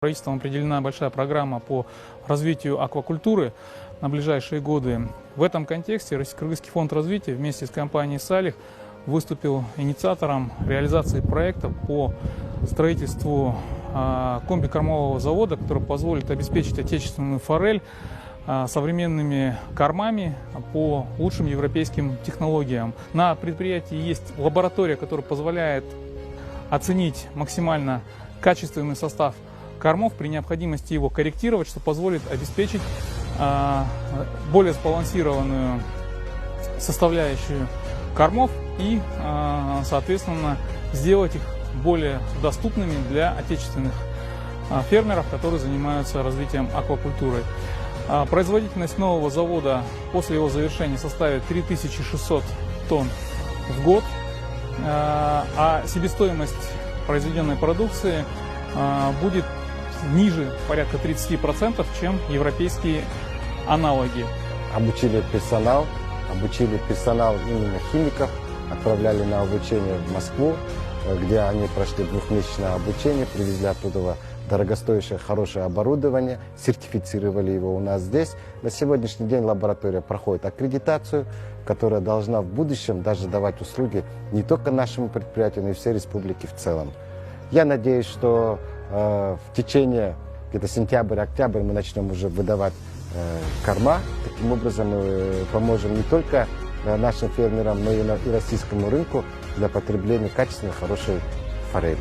Правительством определена большая программа по развитию аквакультуры на ближайшие годы. В этом контексте Кыргызский фонд развития вместе с компанией «Салих» выступил инициатором реализации проекта по строительству комбикормового завода, который позволит обеспечить отечественную форель современными кормами по лучшим европейским технологиям. На предприятии есть лаборатория, которая позволяет оценить максимально качественный состав кормов, при необходимости его корректировать, что позволит обеспечить более сбалансированную составляющую кормов и, соответственно, сделать их более доступными для отечественных фермеров, которые занимаются развитием аквакультуры. Производительность нового завода после его завершения составит 3600 тонн в год, а себестоимость произведенной продукции будет ниже порядка 30%, чем европейские аналоги. Обучили персонал именно химиков, отправляли на обучение в Москву, где они прошли двухмесячное обучение, привезли оттуда дорогостоящее, хорошее оборудование, сертифицировали его у нас здесь. На сегодняшний день лаборатория проходит аккредитацию, которая должна в будущем даже давать услуги не только нашему предприятию, но и всей республике в целом. Я надеюсь, что в течение где-то сентября-октября мы начнем уже выдавать корма. Таким образом мы поможем не только нашим фермерам, но и российскому рынку для потребления качественной, хорошей форели.